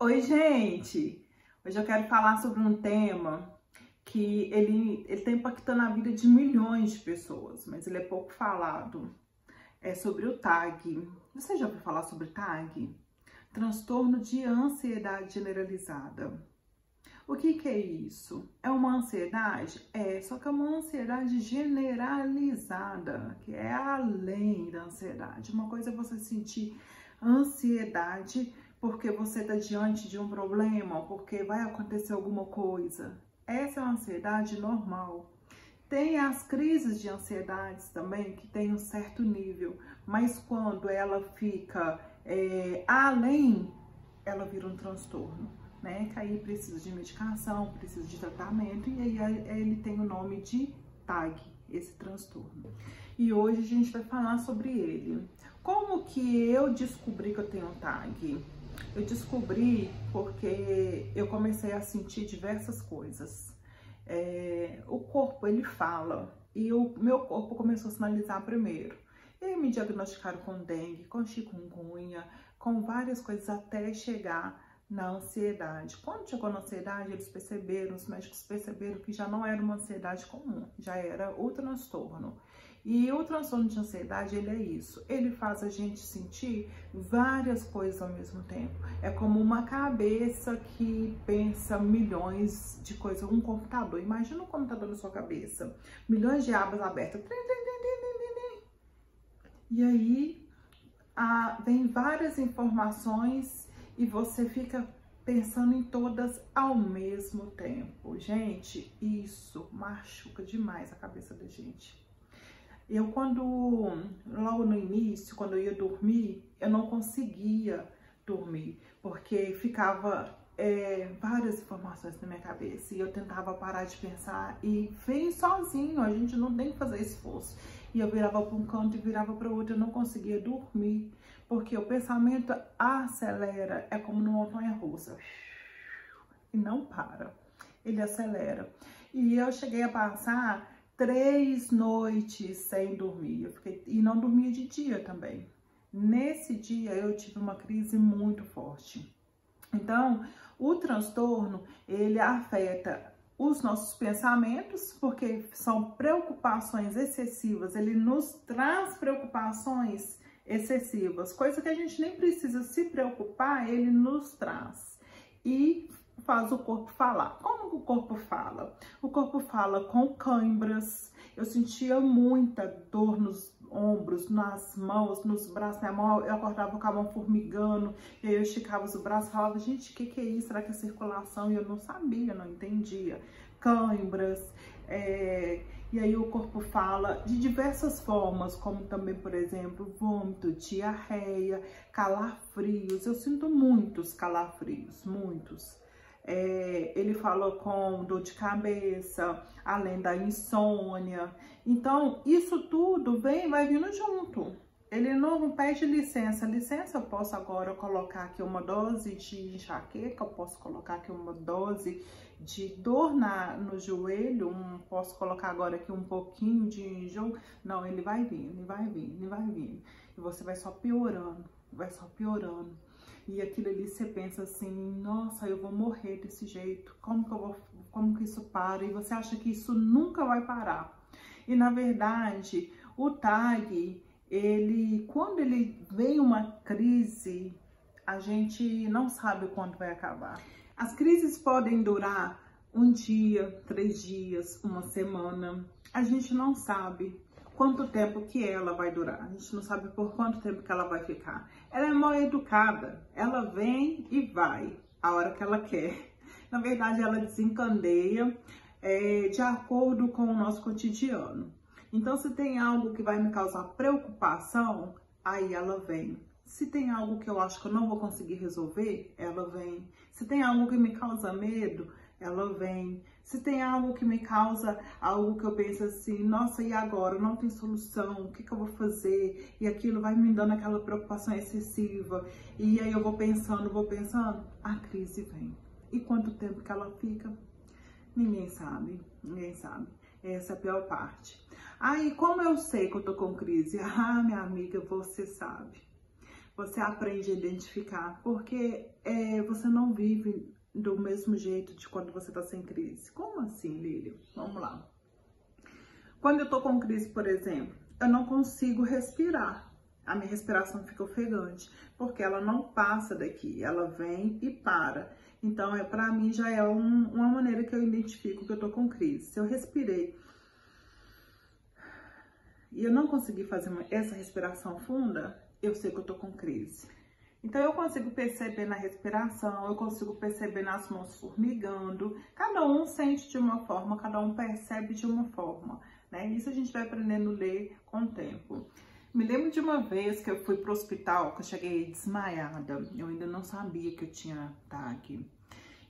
Oi, gente! Hoje eu quero falar sobre um tema que ele está impactando a vida de milhões de pessoas, mas ele é pouco falado. É sobre o TAG. Você já ouviu falar sobre TAG? Transtorno de ansiedade generalizada. O que é isso? É uma ansiedade? Só que é uma ansiedade generalizada, que é além da ansiedade. Uma coisa é você sentir ansiedade porque você está diante de um problema, porque vai acontecer alguma coisa. Essa é uma ansiedade normal. Tem as crises de ansiedade também, que tem um certo nível, mas quando ela fica além, ela vira um transtorno, né? Que aí precisa de medicação, precisa de tratamento, e aí ele tem o nome de TAG, esse transtorno. E hoje a gente vai falar sobre ele. Como que eu descobri que eu tenho TAG? Eu descobri porque eu comecei a sentir diversas coisas. O corpo, ele fala, e o meu corpo começou a sinalizar primeiro. E aí me diagnosticaram com dengue, com chikungunya, com várias coisas até chegar na ansiedade. Quando chegou na ansiedade, eles perceberam, os médicos perceberam que já não era uma ansiedade comum, já era o transtorno. E o transtorno de ansiedade, ele é isso, ele faz a gente sentir várias coisas ao mesmo tempo. É como uma cabeça que pensa milhões de coisas, um computador. Imagina um computador na sua cabeça, milhões de abas abertas. E aí vem várias informações e você fica pensando em todas ao mesmo tempo. Gente, isso machuca demais a cabeça da gente. Eu logo no início, quando eu ia dormir, eu não conseguia dormir, porque ficava várias informações na minha cabeça, e eu tentava parar de pensar, e vem sozinho, a gente não tem que fazer esforço. E eu virava para um canto e virava para o outro, eu não conseguia dormir, porque o pensamento acelera, é como numa montanha-russa, e não para, ele acelera. E eu cheguei a passar 3 noites sem dormir, e não dormia de dia também. Nesse dia eu tive uma crise muito forte. Então, o transtorno, ele afeta os nossos pensamentos, porque são preocupações excessivas, ele nos traz preocupações excessivas, coisa que a gente nem precisa se preocupar, ele nos traz. E faz o corpo falar. Como o corpo fala? O corpo fala com câimbras. Eu sentia muita dor nos ombros, nas mãos, nos braços. Minha mão, eu acordava com a mão formigando, e aí eu esticava os braços e falava, gente, o que é isso? Será que é circulação? E eu não sabia, não entendia. Câimbras, e aí o corpo fala de diversas formas, como também, por exemplo, vômito, diarreia, calafrios. Eu sinto muitos calafrios, muitos. Ele fala com dor de cabeça, além da insônia. Então, isso tudo vai vindo junto. Ele não pede licença. Licença, eu posso agora colocar aqui uma dose de enxaqueca, eu posso colocar aqui uma dose de dor no joelho, posso colocar agora aqui um pouquinho de enjoo. Não, ele vai vir, ele vai vir, ele vai vir. E você vai só piorando, vai só piorando. E aquilo ali você pensa assim, nossa, eu vou morrer desse jeito, como que isso para? E você acha que isso nunca vai parar. E na verdade, o TAG, quando ele vem uma crise, a gente não sabe quando vai acabar. As crises podem durar um dia, 3 dias, uma semana. A gente não sabe quanto tempo que ela vai durar. A gente não sabe por quanto tempo que ela vai ficar. Ela é mal educada. Ela vem e vai a hora que ela quer. Na verdade, ela desencandeia de acordo com o nosso cotidiano. Então, se tem algo que vai me causar preocupação, aí ela vem. Se tem algo que eu acho que eu não vou conseguir resolver, ela vem. Se tem algo que me causa medo, ela vem. Se tem algo que me causa, algo que eu penso assim, nossa, e agora? Não tem solução, o que eu vou fazer? E aquilo vai me dando aquela preocupação excessiva. E aí eu vou pensando, a crise vem. E quanto tempo que ela fica? Ninguém sabe, ninguém sabe. Essa é a pior parte. Aí, como eu sei que eu tô com crise? Ah, minha amiga, você sabe. você aprende a identificar, porque você não vive do mesmo jeito de quando você tá sem crise. Como assim, Lilian? Vamos lá. Quando eu tô com crise, por exemplo, eu não consigo respirar. A minha respiração fica ofegante, porque ela não passa daqui, ela vem e para. Então, pra mim, já é uma maneira que eu identifico que eu tô com crise. Se eu respirei e eu não consegui fazer essa respiração funda, eu sei que eu tô com crise. Então, eu consigo perceber na respiração, eu consigo perceber nas mãos formigando. Cada um sente de uma forma, cada um percebe de uma forma, né? Isso a gente vai aprendendo a ler com o tempo. Me lembro de uma vez que eu fui pro hospital, que eu cheguei desmaiada. Eu ainda não sabia que eu tinha TAG.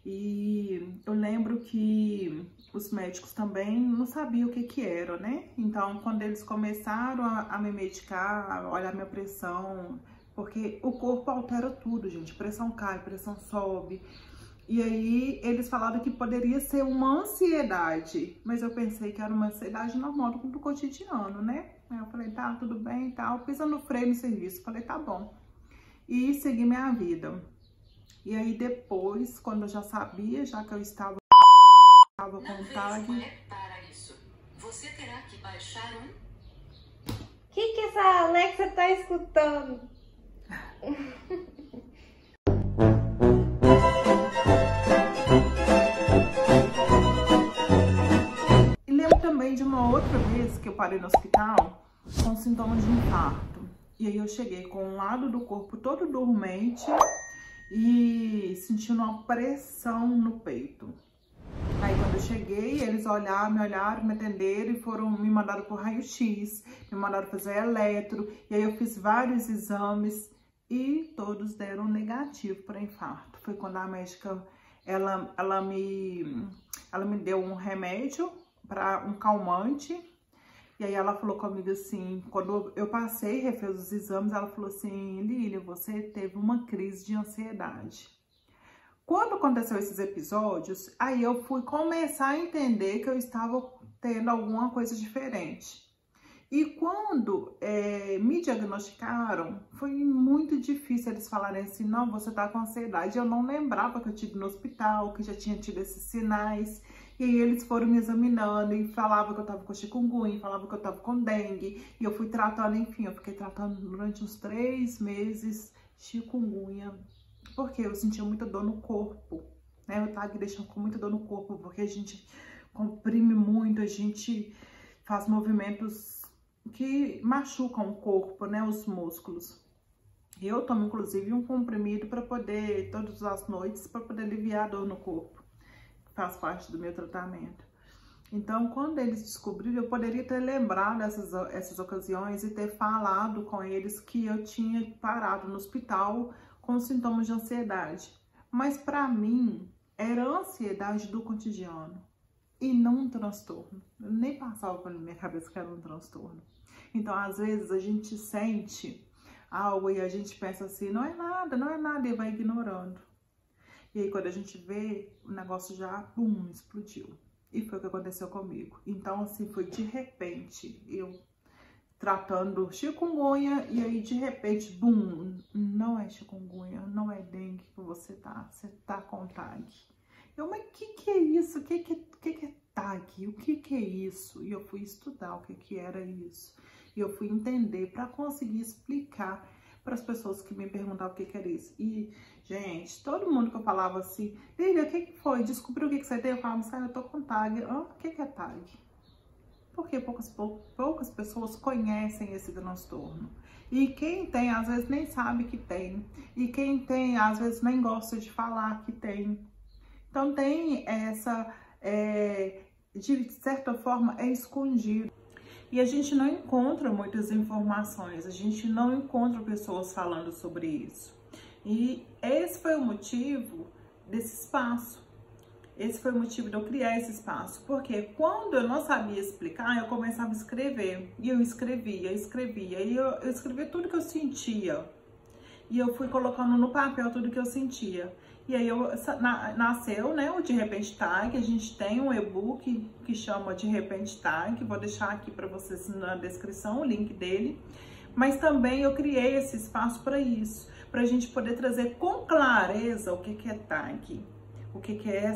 E eu lembro que os médicos também não sabiam o que era, né? Então, quando eles começaram a me medicar, a olhar minha pressão, porque o corpo altera tudo, gente. Pressão cai, pressão sobe. E aí, eles falaram que poderia ser uma ansiedade, mas eu pensei que era uma ansiedade normal do cotidiano, né? Aí eu falei, tá, tudo bem e tal. Pisando no freio no serviço, falei, tá bom. E segui minha vida. E aí, depois, quando eu já sabia, já que eu estava com TAG... Para isso, você terá que baixar um... Que essa Alexa tá escutando? E lembro também de uma outra vez que eu parei no hospital com sintomas de infarto. E aí eu cheguei com um lado do corpo todo dormente e sentindo uma pressão no peito. Aí quando eu cheguei, eles me olharam, me atenderam e me mandaram por raio-x, me mandaram fazer eletro. E aí eu fiz vários exames e todos deram negativo para infarto. Foi quando a médica, ela me deu um remédio, um calmante. E aí ela falou comigo assim, quando eu passei, refez os exames, ela falou assim, Lilian, você teve uma crise de ansiedade. Quando aconteceu esses episódios, aí eu fui começar a entender que eu estava tendo alguma coisa diferente. E quando me diagnosticaram, foi muito difícil eles falarem assim, não, você tá com ansiedade. Eu não lembrava que eu tive no hospital, que já tinha tido esses sinais. E aí eles foram me examinando e falavam que eu tava com chikungunya, falavam que eu tava com dengue. E eu fui tratando, enfim, eu fiquei tratando durante uns 3 meses chikungunya. Porque eu sentia muita dor no corpo, né? Eu tava deixando com muita dor no corpo, porque a gente comprime muito, a gente faz movimentos que machucam o corpo, né? Os músculos. Eu tomo, inclusive, um comprimido para poder, todas as noites, para poder aliviar a dor no corpo. Faz parte do meu tratamento. Então, quando eles descobriram, eu poderia ter lembrado essas ocasiões e ter falado com eles que eu tinha parado no hospital com sintomas de ansiedade. Mas para mim, era ansiedade do cotidiano e não um transtorno. Eu nem passava pela minha cabeça que era um transtorno. Então, às vezes, a gente sente algo e a gente pensa assim, não é nada, e vai ignorando. E aí, quando a gente vê, o negócio já, pum, explodiu. E foi o que aconteceu comigo. Então, assim, foi de repente, eu tratando chikungunya, e aí, de repente, bum, não é chikungunya, não é dengue que você tá com TAG. Eu, mas que é isso? O que é TAG? O que é isso? E eu fui estudar o que era isso. E eu fui entender para conseguir explicar para as pessoas que me perguntavam o que era isso. E, gente, todo mundo que eu falava assim, Lilian, o que foi? Descobriu o que você tem? Eu falava, eu tô com TAG. O que é TAG? Porque poucas pessoas conhecem esse transtorno. E quem tem, às vezes, nem sabe que tem. E quem tem, às vezes, nem gosta de falar que tem. Então, tem essa, de certa forma, é escondido. E a gente não encontra muitas informações, a gente não encontra pessoas falando sobre isso. E esse foi o motivo desse espaço. Esse foi o motivo de eu criar esse espaço. Porque quando eu não sabia explicar, eu começava a escrever. E eu escrevia. E eu escrevia tudo que eu sentia. E eu fui colocando no papel tudo que eu sentia. E aí nasceu, né, o De Repente TAG. A gente tem um e-book que chama De Repente TAG. Vou deixar aqui para vocês na descrição o link dele. Mas também eu criei esse espaço para isso, para a gente poder trazer com clareza o que é TAG, o que é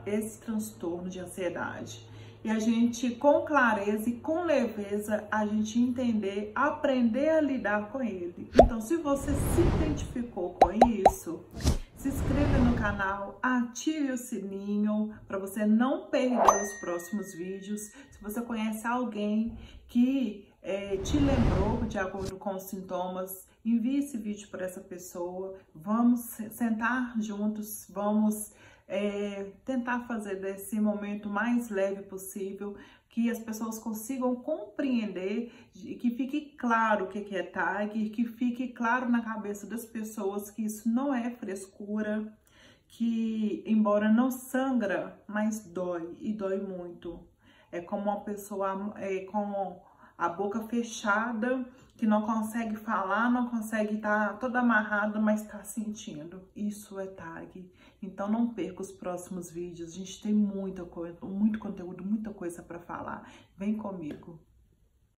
esse transtorno de ansiedade. E a gente, com clareza e com leveza, a gente entender, aprender a lidar com ele. Então, se você se identificou com isso, se inscreva no canal, ative o sininho para você não perder os próximos vídeos. Se você conhece alguém que te lembrou de acordo com os sintomas, envie esse vídeo para essa pessoa. Vamos sentar juntos, vamos tentar fazer desse momento mais leve possível, que as pessoas consigam compreender, que fique claro o que é TAG, que fique claro na cabeça das pessoas que isso não é frescura, que embora não sangra, mas dói e dói muito. É como uma pessoa com a boca fechada, que não consegue falar, não consegue estar toda amarrada, mas está sentindo. Isso é TAG. Então não perca os próximos vídeos. A gente tem muita coisa, muito conteúdo, muita coisa para falar. Vem comigo.